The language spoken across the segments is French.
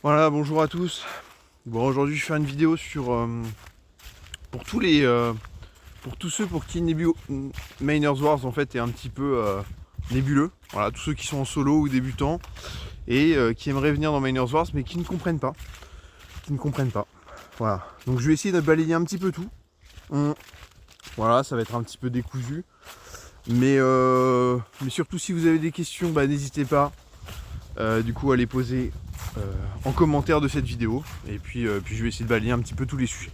Voilà, bonjour à tous. Bon, aujourd'hui je fais une vidéo sur pour pour tous ceux pour qui Miners Wars en fait est un petit peu nébuleux. Voilà, tous ceux qui sont en solo ou débutants et qui aimeraient venir dans Miners Wars mais qui ne comprennent pas. Voilà. Donc je vais essayer de balayer un petit peu tout. Voilà, ça va être un petit peu décousu. Mais surtout si vous avez des questions, bah, n'hésitez pas du coup à les poser en commentaire de cette vidéo. Et puis je vais essayer de balayer un petit peu tous les sujets.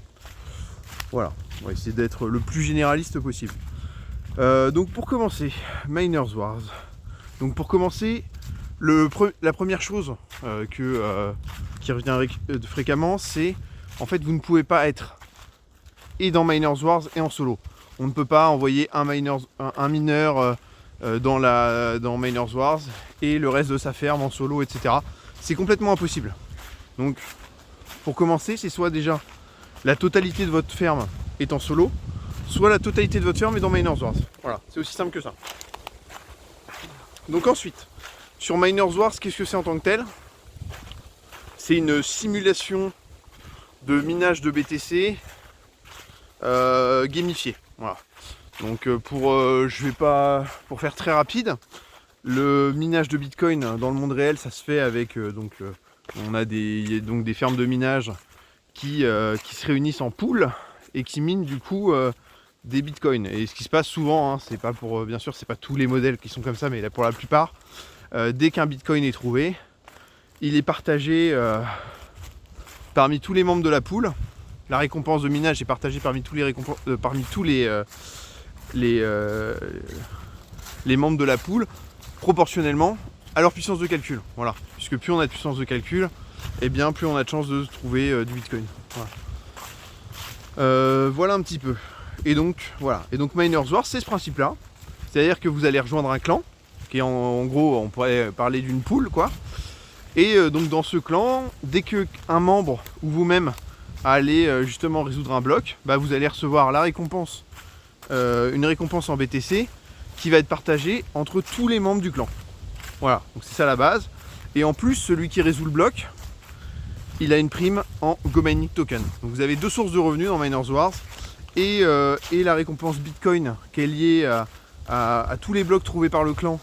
Voilà, on va essayer d'être le plus généraliste possible. Donc pour commencer, Miners Wars. Donc pour commencer, la première chose qui revient fréquemment, c'est en fait vous ne pouvez pas être et dans Miners Wars et en solo. On ne peut pas envoyer un mineur dans Miners Wars et le reste de sa ferme en solo, etc. C'est complètement impossible. Donc pour commencer, c'est soit déjà la totalité de votre ferme est en solo, soit la totalité de votre ferme est dans Miners Wars. Voilà, c'est aussi simple que ça. Donc ensuite, sur Miners Wars, qu'est-ce que c'est en tant que tel? C'est une simulation de minage de BTC gamifié. Voilà. Donc pour faire très rapide, le minage de Bitcoin dans le monde réel, ça se fait avec on a des fermes de minage qui se réunissent en pool et qui minent du coup des bitcoins. Et ce qui se passe souvent, hein, c'est pas pour bien sûr c'est pas tous les modèles qui sont comme ça, mais là, pour la plupart, dès qu'un bitcoin est trouvé, il est partagé parmi tous les membres de la pool. La récompense de minage est partagée parmi tous les membres de la pool, proportionnellement à leur puissance de calcul. Voilà. Puisque plus on a de puissance de calcul, et bien plus on a de chances de trouver du bitcoin. Voilà. Voilà un petit peu. Et donc voilà. Et donc Miners Wars, c'est ce principe-là. C'est-à-dire que vous allez rejoindre un clan, qui est en gros, on pourrait parler d'une pool, quoi. Et donc dans ce clan, dès qu'un membre ou vous-même allez justement résoudre un bloc, bah, vous allez recevoir la récompense, une récompense en BTC qui va être partagée entre tous les membres du clan. Voilà, donc c'est ça la base. Et en plus, celui qui résout le bloc, il a une prime en Go Mining Token. Donc vous avez deux sources de revenus dans Miners Wars et la récompense Bitcoin qui est liée à tous les blocs trouvés par le clan.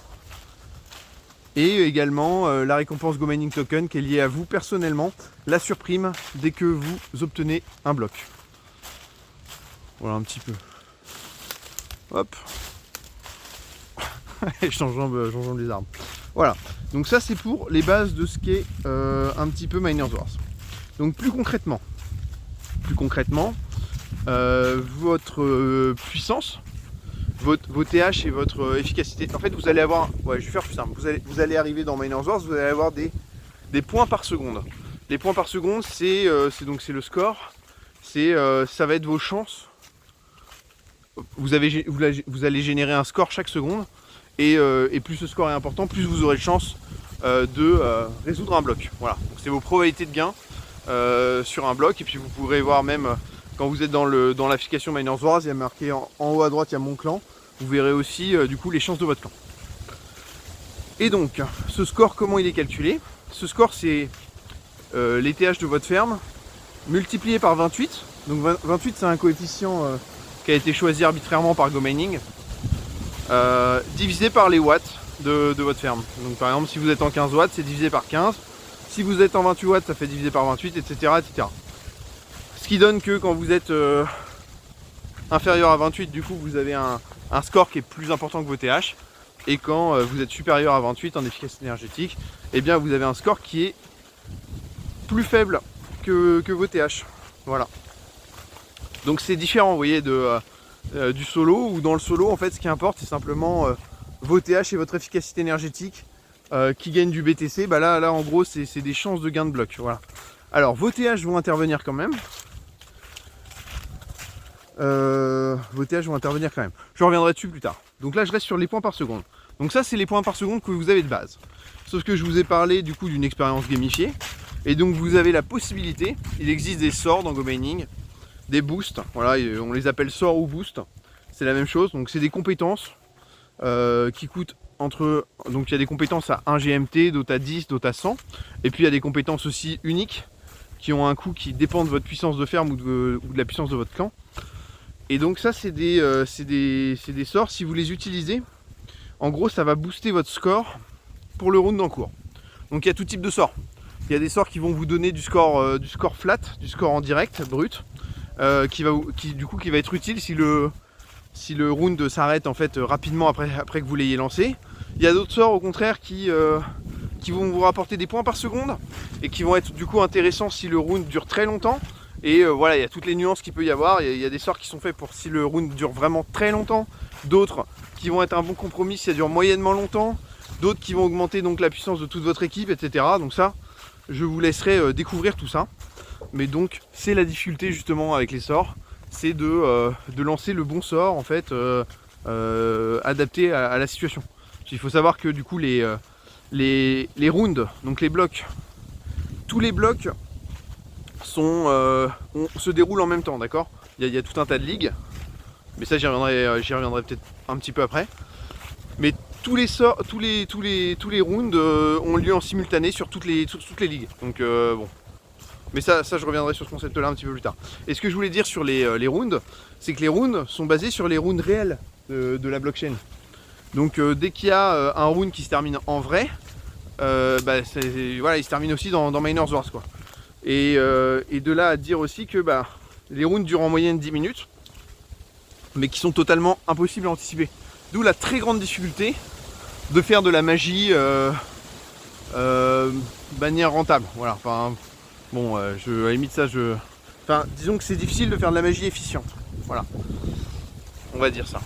Et également la récompense Go Mining Token qui est liée à vous personnellement, la surprime dès que vous obtenez un bloc. Voilà un petit peu. Hop. changeons les armes. Voilà. Donc ça c'est pour les bases de ce qu'est un petit peu Miners Wars. Donc plus concrètement, votre puissance, vos TH et votre efficacité. En fait, vous allez avoir, ouais, je vais faire plus simple. Vous allez arriver dans Miners Wars, vous allez avoir des points par seconde. Les points par seconde, c'est le score. Ça va être vos chances. Vous allez générer un score chaque seconde. Et plus ce score est important, plus vous aurez de chance de résoudre un bloc. Voilà. Donc c'est vos probabilités de gain sur un bloc. Et puis vous pourrez voir même quand vous êtes dans l'application Miners Wars, il y a marqué en haut à droite, il y a mon clan. Vous verrez aussi du coup les chances de votre clan. Et donc, ce score, comment il est calculé? Ce score, c'est les TH de votre ferme multiplié par 28. Donc 28, c'est un coefficient qui a été choisi arbitrairement par GoMining, divisé par les watts de votre ferme. Donc par exemple, si vous êtes en 15 watts, c'est divisé par 15. Si vous êtes en 28 watts, ça fait divisé par 28, etc. etc. Ce qui donne que quand vous êtes inférieur à 28, du coup, vous avez un score qui est plus important que vos TH. Et quand vous êtes supérieur à 28 en efficacité énergétique, eh bien vous avez un score qui est plus faible que vos TH. Voilà. Donc c'est différent, vous voyez, du solo, où dans le solo, en fait, ce qui importe, c'est simplement vos TH et votre efficacité énergétique qui gagnent du BTC. Bah là, en gros, c'est des chances de gain de bloc. Voilà. Alors, vos TH vont intervenir quand même. Je reviendrai dessus plus tard. Donc là, je reste sur les points par seconde. Donc ça, c'est les points par seconde que vous avez de base. Sauf que je vous ai parlé du coup d'une expérience gamifiée. Et donc vous avez la possibilité, il existe des sorts dans GoMining, des boosts. Voilà, on les appelle sorts ou boosts. C'est la même chose. Donc c'est des compétences qui coûtent donc il y a des compétences à 1 GMT, d'autres à 10, d'autres à 100. Et puis il y a des compétences aussi uniques qui ont un coût qui dépend de votre puissance de ferme ou de la puissance de votre clan. Et donc ça c'est des sorts, si vous les utilisez, en gros ça va booster votre score pour le round en cours. Donc il y a tout type de sorts. Il y a des sorts qui vont vous donner du score flat, du score en direct, brut, qui va être utile si le round s'arrête en fait rapidement après que vous l'ayez lancé. Il y a d'autres sorts au contraire qui vont vous rapporter des points par seconde et qui vont être du coup intéressants si le round dure très longtemps. Et voilà, il y a toutes les nuances qu'il peut y avoir. Il y a des sorts qui sont faits pour si le round dure vraiment très longtemps, d'autres qui vont être un bon compromis si ça dure moyennement longtemps, d'autres qui vont augmenter donc la puissance de toute votre équipe, etc. Donc ça, je vous laisserai découvrir tout ça. Mais donc c'est la difficulté justement avec les sorts, c'est de lancer le bon sort en fait adapté à la situation. Il faut savoir que du coup les rounds, donc les blocs, tous les blocs se déroulent en même temps, d'accord. Il y a tout un tas de ligues, mais ça j'y reviendrai peut-être un petit peu après. Mais tous les rounds ont lieu en simultané sur toutes les ligues. Donc bon. Mais ça je reviendrai sur ce concept là un petit peu plus tard. Et ce que je voulais dire sur les rounds, c'est que les rounds sont basés sur les rounds réels de la blockchain. Donc dès qu'il y a un round qui se termine en vrai, voilà, il se termine aussi dans Miners Wars, quoi. Et de là à dire aussi que les rounds durent en moyenne 10 minutes, mais qui sont totalement impossibles à anticiper. D'où la très grande difficulté de faire de la magie de manière rentable. Voilà, enfin, bon, à la limite ça, enfin, disons que c'est difficile de faire de la magie efficiente. Voilà, on va dire ça.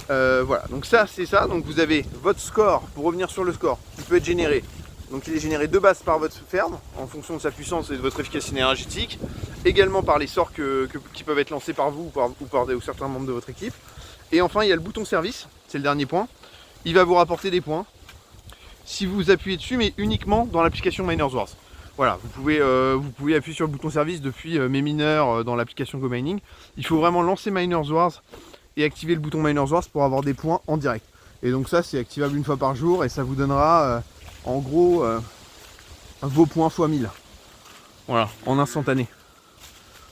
Voilà, donc ça c'est ça. Donc vous avez votre score, pour revenir sur le score, qui peut être généré. Donc il est généré de base par votre ferme, en fonction de sa puissance et de votre efficacité énergétique. Également par les sorts qui peuvent être lancés par vous ou par certains membres de votre équipe. Et enfin il y a le bouton service, c'est le dernier point. Il va vous rapporter des points si vous appuyez dessus, mais uniquement dans l'application Miners Wars. Voilà, vous pouvez appuyer sur le bouton service depuis mes mineurs dans l'application GoMining. Il faut vraiment lancer Miners Wars et activer le bouton Miners Wars pour avoir des points en direct. Et donc ça c'est activable une fois par jour et ça vous donnera en gros vos points x 1000. Voilà, en instantané.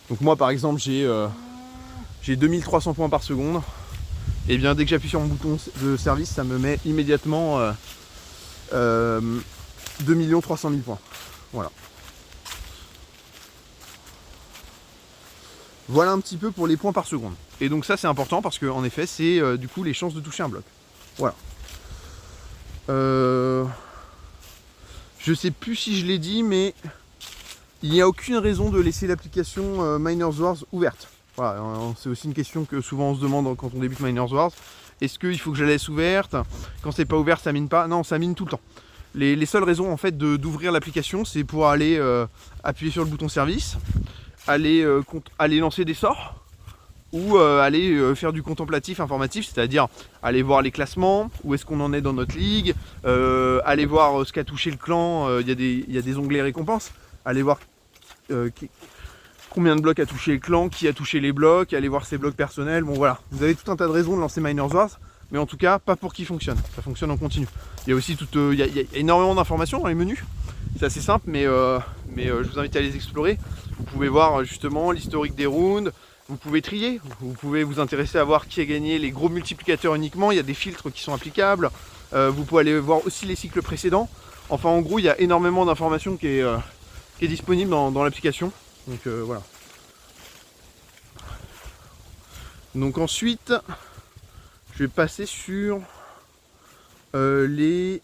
Donc moi par exemple j'ai 2300 points par seconde. Et bien dès que j'appuie sur mon bouton de service, ça me met immédiatement 2 300 000 points. Voilà. Voilà un petit peu pour les points par seconde. Et donc ça c'est important parce que en effet c'est du coup les chances de toucher un bloc. Voilà. Je sais plus si je l'ai dit, mais il n'y a aucune raison de laisser l'application Miners Wars ouverte. Voilà, c'est aussi une question que souvent on se demande quand on débute Miners Wars. Est-ce qu'il faut que je la laisse ouverte? Quand c'est pas ouvert, ça mine pas? Non, ça mine tout le temps. Les seules raisons en fait d'ouvrir l'application, c'est pour aller appuyer sur le bouton service, aller lancer des sorts, ou aller faire du contemplatif informatif, c'est-à-dire aller voir les classements, où est-ce qu'on en est dans notre ligue, aller voir ce qu'a touché le clan, il y a des onglets récompenses, aller voir combien de blocs a touché le clan, qui a touché les blocs, aller voir ses blocs personnels. Bon voilà, vous avez tout un tas de raisons de lancer Miners Wars, mais en tout cas pas pour qu'il fonctionne, ça fonctionne en continu. Il y a aussi il y a énormément d'informations dans les menus, c'est assez simple, mais je vous invite à les explorer. Vous pouvez voir justement l'historique des rounds, vous pouvez trier, vous pouvez vous intéresser à voir qui a gagné les gros multiplicateurs uniquement, il y a des filtres qui sont applicables, vous pouvez aller voir aussi les cycles précédents. Enfin en gros il y a énormément d'informations qui est disponible dans l'application. Donc voilà. Donc ensuite, je vais passer sur les...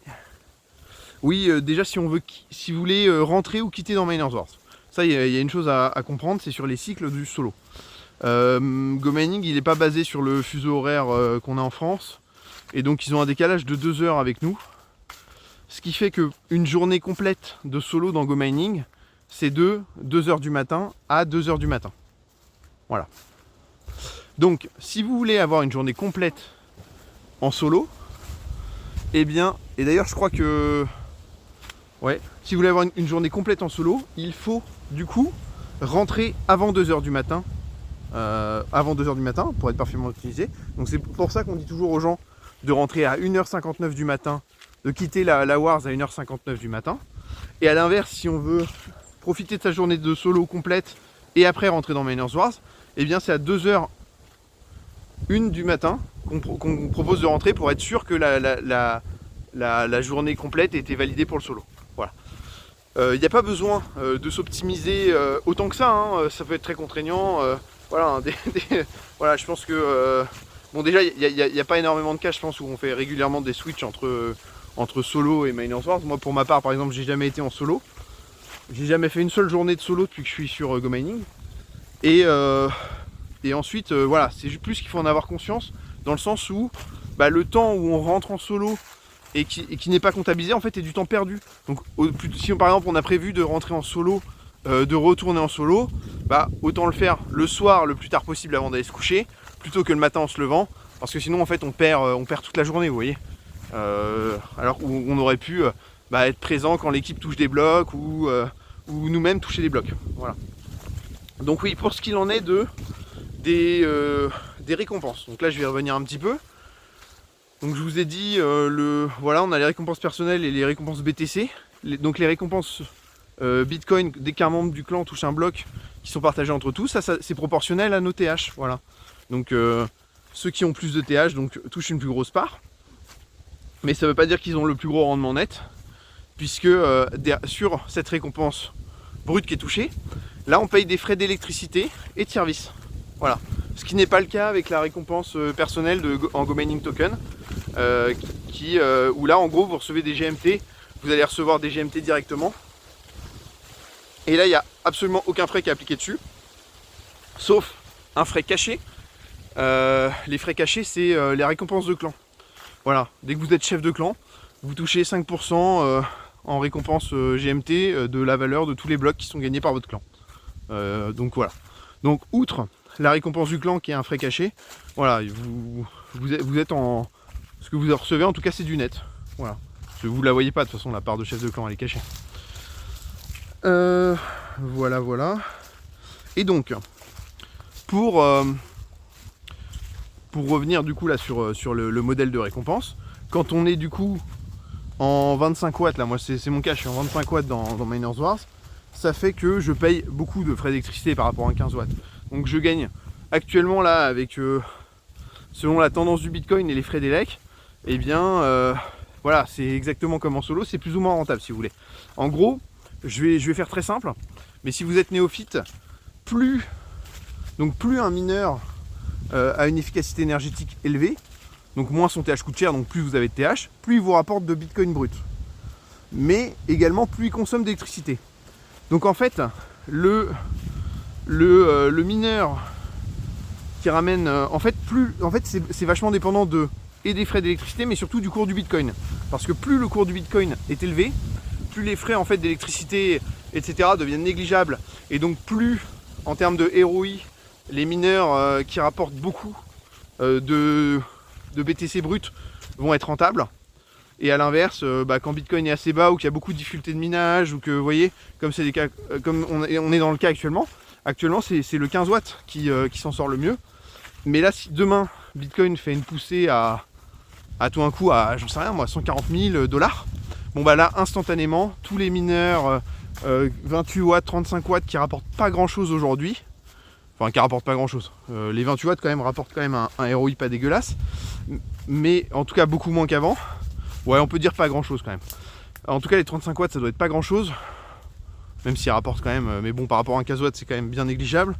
Oui, déjà si vous voulez rentrer ou quitter dans Miners Wars. Ça, il y a une chose à comprendre, c'est sur les cycles du solo. GoMining, il n'est pas basé sur le fuseau horaire qu'on a en France. Et donc ils ont un décalage de 2 heures avec nous. Ce qui fait qu'une journée complète de solo dans GoMining, c'est de 2h du matin à 2h du matin. Voilà. Donc, si vous voulez avoir une journée complète en solo, eh bien, et d'ailleurs, je crois que... Ouais, si vous voulez avoir une journée complète en solo, il faut, du coup, rentrer avant 2h du matin. Avant 2h du matin, pour être parfaitement utilisé. Donc, c'est pour ça qu'on dit toujours aux gens de rentrer à 1h59 du matin, de quitter la Wars à 1h59 du matin. Et à l'inverse, si on veut profiter de sa journée de solo complète et après rentrer dans Miners Wars, eh bien c'est à 2h01 du matin qu'on propose de rentrer pour être sûr que la journée complète ait été validée pour le solo. Voilà. Il n'y a pas besoin de s'optimiser autant que ça, hein. Ça peut être très contraignant. Voilà, voilà, je pense que... bon, déjà, il n'y a pas énormément de cas, je pense, où on fait régulièrement des switches entre solo et Miners Wars. Moi, pour ma part, par exemple, j'ai jamais été en solo. J'ai jamais fait une seule journée de solo depuis que je suis sur GoMining. Et ensuite, voilà, c'est plus qu'il faut en avoir conscience, dans le sens où le temps où on rentre en solo et qui n'est pas comptabilisé, en fait, est du temps perdu. Donc, si par exemple on a prévu de rentrer en solo, de retourner en solo, autant le faire le soir le plus tard possible avant d'aller se coucher, plutôt que le matin en se levant, parce que sinon en fait on perd toute la journée, vous voyez. Alors on aurait pu être présent quand l'équipe touche des blocs ou nous-mêmes toucher des blocs. Voilà. Donc oui, pour ce qu'il en est des récompenses. Donc là je vais y revenir un petit peu. Donc je vous ai dit, voilà, on a les récompenses personnelles et les récompenses BTC. Donc les récompenses Bitcoin, dès qu'un membre du clan touche un bloc, qui sont partagés entre tous, ça c'est proportionnel à nos TH. Voilà. Donc ceux qui ont plus de TH touchent une plus grosse part. Mais ça ne veut pas dire qu'ils ont le plus gros rendement net, puisque sur cette récompense brute qui est touchée, là on paye des frais d'électricité et de service. Voilà. Ce qui n'est pas le cas avec la récompense personnelle en GoMining Token, où là en gros vous recevez des GMT, vous allez recevoir des GMT directement. Et là il n'y a absolument aucun frais qui est appliqué dessus, sauf un frais caché. Les frais cachés, c'est les récompenses de clan. Voilà, dès que vous êtes chef de clan, vous touchez 5% en récompense GMT de la valeur de tous les blocs qui sont gagnés par votre clan. Donc voilà. Donc outre la récompense du clan qui est un frais caché, voilà, vous êtes en... Ce que vous recevez en tout cas c'est du net. Voilà. Parce que vous ne la voyez pas de toute façon, la part de chef de clan elle est cachée. Voilà, voilà. Et donc, pour revenir du coup là sur le modèle de récompense, quand on est du coup en 25 watts, là moi c'est mon cas, je suis en 25 watts dans Miners Wars, ça fait que je paye beaucoup de frais d'électricité par rapport à 15 watts. Donc je gagne actuellement là avec, selon la tendance du Bitcoin et les frais d'élec, et bien voilà, c'est exactement comme en solo, c'est plus ou moins rentable si vous voulez. En gros, je vais faire très simple, mais si vous êtes néophyte, plus un mineur a une efficacité énergétique élevée, donc moins son TH coûte cher, donc plus vous avez de TH, plus il vous rapporte de Bitcoin brut. Mais également plus il consomme d'électricité. Donc en fait, le mineur qui ramène... en fait c'est vachement dépendant des frais d'électricité, mais surtout du cours du Bitcoin. Parce que plus le cours du Bitcoin est élevé, plus les frais en fait d'électricité, etc. deviennent négligeables. Et donc plus, en termes de ROI, les mineurs qui rapportent beaucoup de BTC brut vont être rentables. Et à l'inverse, quand Bitcoin est assez bas ou qu'il y a beaucoup de difficultés de minage, ou que vous voyez, comme c'est des cas, comme on est dans le cas actuellement c'est le 15 watts qui s'en sort le mieux. Mais là, si demain Bitcoin fait une poussée à tout un coup à, j'en sais rien moi, 140 000 $, bon là instantanément, tous les mineurs 28 watts, 35 watts qui rapportent pas grand chose aujourd'hui, enfin qui rapportent pas grand chose, les 28 watts quand même rapportent quand même un ROI pas dégueulasse, mais en tout cas beaucoup moins qu'avant. Ouais, on peut dire pas grand chose quand même. En tout cas les 35 watts ça doit être pas grand chose, même s'ils rapportent quand même, mais bon par rapport à un 15 watts c'est quand même bien négligeable.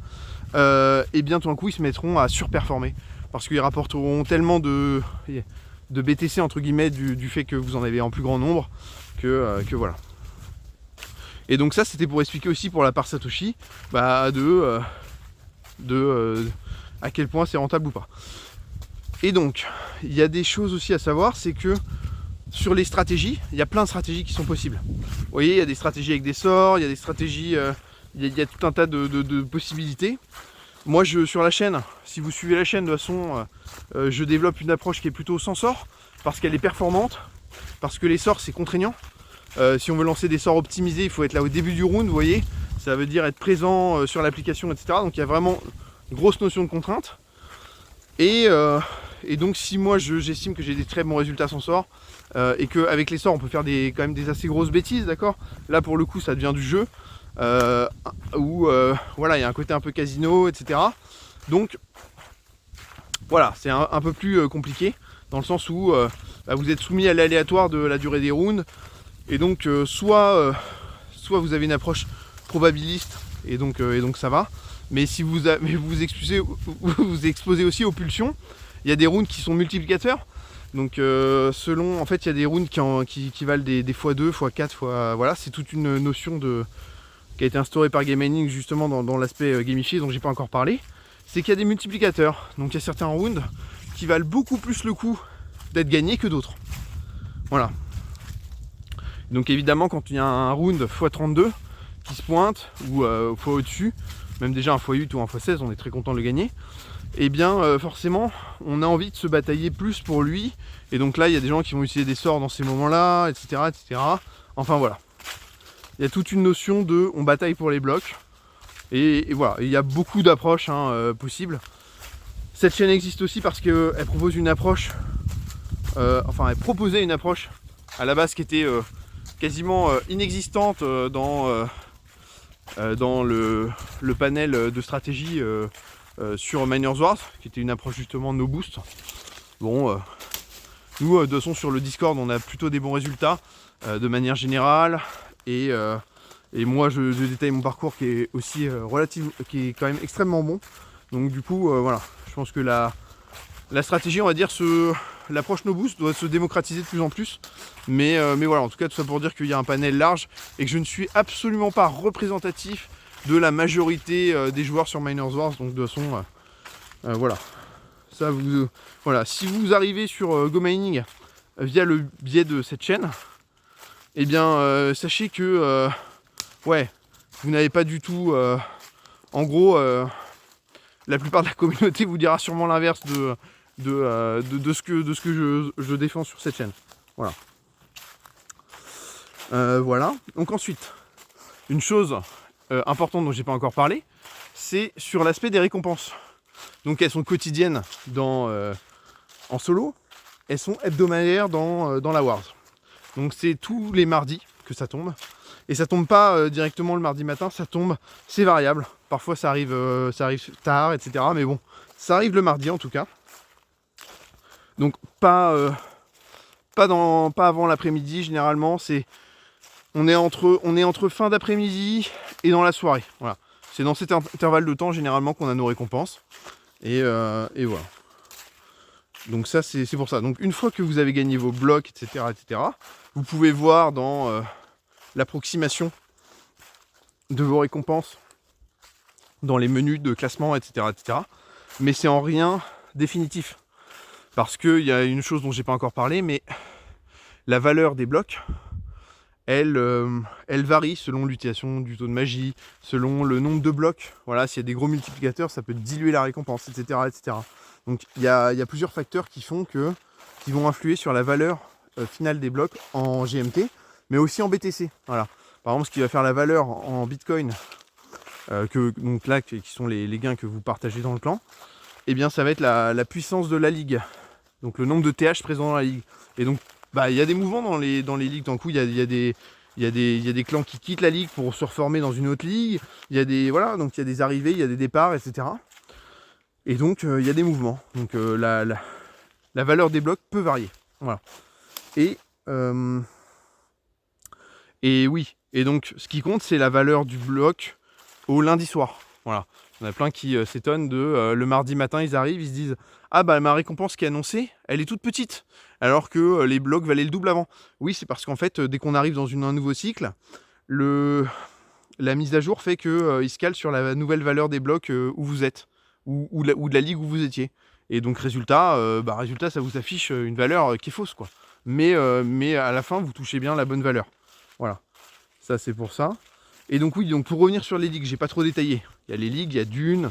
Et bien tout d'un coup ils se mettront à surperformer, parce qu'ils rapporteront tellement de BTC entre guillemets du fait que vous en avez en plus grand nombre que voilà. Et donc ça c'était pour expliquer aussi pour la part Satoshi à quel point c'est rentable ou pas. Et donc il y a des choses aussi à savoir, c'est que sur les stratégies, il y a plein de stratégies qui sont possibles. Vous voyez, il y a des stratégies avec des sorts, il y a des stratégies, il y a tout un tas de possibilités. Moi sur la chaîne, si vous suivez la chaîne de toute façon, je développe une approche qui est plutôt sans sort, parce qu'elle est performante, parce que les sorts c'est contraignant. Si on veut lancer des sorts optimisés, il faut être là au début du round, vous voyez, ça veut dire être présent sur l'application, etc. Donc il y a vraiment une grosse notion de contrainte. Et donc si moi j'estime que j'ai des très bons résultats sans sort, et qu'avec les sorts on peut faire quand même des assez grosses bêtises, d'accord. Là pour le coup ça devient du jeu, où voilà, il y a un côté un peu casino, etc. Donc voilà, c'est un peu plus compliqué, dans le sens où bah, vous êtes soumis à l'aléatoire de la durée des rounds, et donc soit vous avez une approche probabiliste, et donc ça va, mais si vous vous exposez aussi aux pulsions, il y a des rounds qui sont multiplicateurs, donc selon, en fait il y a des rounds qui valent des x2, x4, voilà, c'est toute une notion qui a été instaurée par Game Mining justement dans l'aspect gamifié dont j'ai pas encore parlé. C'est qu'il y a des multiplicateurs, donc il y a certains rounds qui valent beaucoup plus le coup d'être gagnés que d'autres. Voilà. Donc évidemment quand il y a un round x32 qui se pointe, ou fois au-dessus, même déjà un x8 ou un x16, on est très content de le gagner, et bien forcément on a envie de se batailler plus pour lui, et donc là il y a des gens qui vont utiliser des sorts dans ces moments-là, etc., etc. Enfin voilà. Il y a toute une notion de on bataille pour les blocs. Et voilà, il y a beaucoup d'approches possibles. Cette chaîne existe aussi parce qu'elle propose une approche, elle proposait une approche à la base qui était quasiment inexistante dans le panel de stratégie sur Miners Wars, qui était une approche justement no boost. Bon, nous de toute façon sur le Discord on a plutôt des bons résultats de manière générale, et moi je détaille mon parcours qui est aussi qui est quand même extrêmement bon. Donc du coup voilà, je pense que la stratégie, on va dire, l'approche no boost doit se démocratiser de plus en plus. Mais voilà, en tout cas tout ça pour dire qu'il y a un panel large et que je ne suis absolument pas représentatif de la majorité des joueurs sur Miners Wars. Donc de toute façon voilà. Ça voilà, si vous arrivez sur Go Mining via le biais de cette chaîne, eh bien sachez que ouais, vous n'avez pas du tout, en gros, la plupart de la communauté vous dira sûrement l'inverse de ce que je défends sur cette chaîne. Voilà. Voilà. Donc ensuite, une chose importante dont j'ai pas encore parlé, c'est sur l'aspect des récompenses. Donc elles sont quotidiennes en solo, elles sont hebdomadaires dans la Wars. Donc c'est tous les mardis que ça tombe. Et ça tombe pas directement le mardi matin, c'est variable. Parfois ça arrive tard, etc. Mais bon, ça arrive le mardi en tout cas. Donc pas avant l'après-midi, généralement, on est entre fin d'après-midi et dans la soirée. Voilà. C'est dans cet intervalle de temps généralement qu'on a nos récompenses. Et voilà. Donc ça c'est pour ça. Donc une fois que vous avez gagné vos blocs, etc., vous pouvez voir dans l'approximation de vos récompenses dans les menus de classement, etc., mais c'est en rien définitif, parce qu'il y a une chose dont j'ai pas encore parlé, mais la valeur des blocs, elle varie selon l'utilisation du taux de magie, selon le nombre de blocs. Voilà, s'il y a des gros multiplicateurs, ça peut diluer la récompense, etc., donc il y a plusieurs facteurs qui vont influer sur la valeur finale des blocs en GMT, mais aussi en BTC. Voilà. Par exemple, ce qui va faire la valeur en Bitcoin, donc là, qui sont les gains que vous partagez dans le clan, eh bien, ça va être la puissance de la ligue. Donc le nombre de TH présents dans la ligue. Et donc, il y a des mouvements dans les ligues. D'un coup, il y a des clans qui quittent la ligue pour se reformer dans une autre ligue. Il y a des arrivées, il y a des départs, etc. Et donc, il y a des mouvements. Donc la valeur des blocs peut varier. Voilà. Et oui, et donc ce qui compte, c'est la valeur du bloc au lundi soir. Voilà. On a plein qui s'étonnent de le mardi matin, ils arrivent, ils se disent ah bah ma récompense qui est annoncée, elle est toute petite, alors que les blocs valaient le double avant. Oui, c'est parce qu'en fait, dès qu'on arrive dans un nouveau cycle, la mise à jour fait qu'il se cale sur la nouvelle valeur des blocs où vous êtes, ou de la ligue où vous étiez. Et donc résultat, ça vous affiche une valeur qui est fausse, quoi. Mais à la fin, vous touchez bien la bonne valeur. Voilà, ça c'est pour ça. Et donc oui, donc pour revenir sur les ligues, j'ai pas trop détaillé. Il y a les ligues, il y a Dune,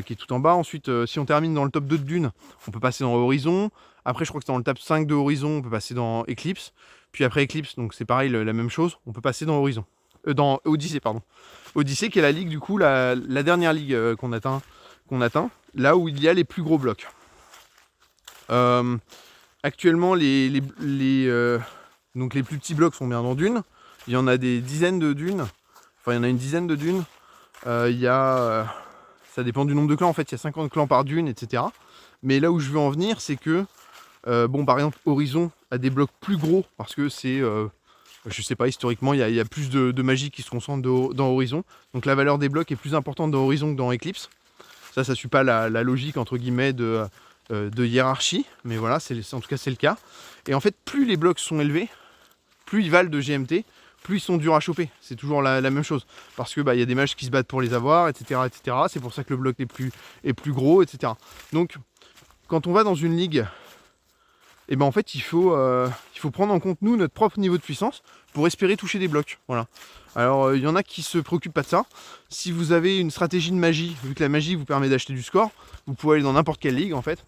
qui est tout en bas. Ensuite, si on termine dans le top 2 de Dune, on peut passer dans Horizon. Après, je crois que c'est dans le top 5 de Horizon, on peut passer dans Eclipse. Puis après Eclipse, donc c'est pareil, la même chose, on peut passer dans Horizon. Dans Odyssée, pardon. Odyssée qui est la ligue, du coup, la dernière ligue qu'on atteint, là où il y a les plus gros blocs. Actuellement, donc les plus petits blocs sont bien dans dunes. Il y en a des dizaines de dunes. Enfin, il y en a une dizaine de dunes. Ça dépend du nombre de clans. En fait, il y a 50 clans par dune, etc. Mais là où je veux en venir, c'est que, par exemple, Horizon a des blocs plus gros parce que c'est, je sais pas, historiquement, il y a plus de magie qui se concentre dans Horizon. Donc la valeur des blocs est plus importante dans Horizon que dans Eclipse. Ça suit pas la logique, entre guillemets, de hiérarchie. Mais voilà, en tout cas, c'est le cas. Et en fait, plus les blocs sont élevés, plus ils valent de GMT, plus ils sont durs à choper. C'est toujours la même chose. Parce que y a des mages qui se battent pour les avoir, etc. etc. C'est pour ça que le bloc est plus gros, etc. Donc, quand on va dans une ligue, et en fait, il faut prendre en compte, nous, notre propre niveau de puissance pour espérer toucher des blocs. Voilà. Alors, il y en a qui se préoccupent pas de ça. Si vous avez une stratégie de magie, vu que la magie vous permet d'acheter du score, vous pouvez aller dans n'importe quelle ligue, en fait.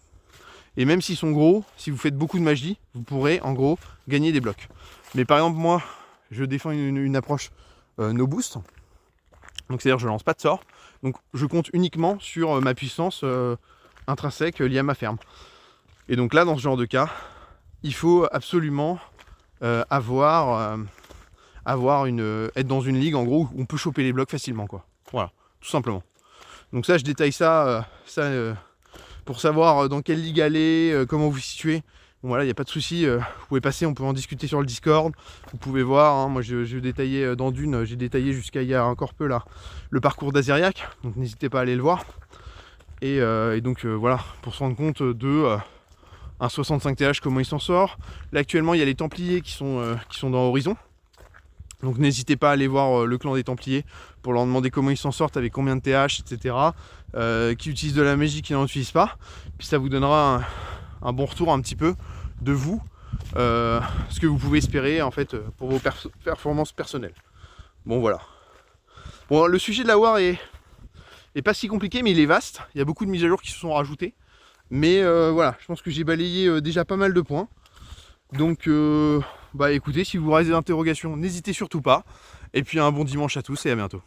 Et même s'ils sont gros, si vous faites beaucoup de magie, vous pourrez, en gros, gagner des blocs. Mais par exemple, moi, je défends une approche no boost. Donc, c'est-à-dire je lance pas de sort. Donc, je compte uniquement sur ma puissance intrinsèque liée à ma ferme. Et donc là, dans ce genre de cas, il faut absolument être dans une ligue, en gros, où on peut choper les blocs facilement, quoi. Voilà, tout simplement. Donc ça, je détaille ça, pour savoir dans quelle ligue aller, comment vous situer. Bon, voilà, il n'y a pas de souci, vous pouvez passer, on peut en discuter sur le Discord. Vous pouvez voir, hein, moi je détaillais dans Dune, j'ai détaillé jusqu'à il y a encore peu là, le parcours d'Azeriac, donc n'hésitez pas à aller le voir. Et donc voilà, pour se rendre compte de un 65 TH, comment il s'en sort. Là actuellement il y a les Templiers qui sont dans Horizon. Donc n'hésitez pas à aller voir le clan des Templiers pour leur demander comment ils s'en sortent, avec combien de TH, etc. Qui utilisent de la magie, qui n'en utilisent pas. Puis ça vous donnera un bon retour un petit peu de vous, ce que vous pouvez espérer en fait pour vos performances personnelles. Bon voilà. Bon, le sujet de la War est pas si compliqué, mais il est vaste. Il y a beaucoup de mises à jour qui se sont rajoutées. Mais voilà, je pense que j'ai balayé déjà pas mal de points. Donc écoutez, si vous avez des interrogations, n'hésitez surtout pas. Et puis un bon dimanche à tous et à bientôt.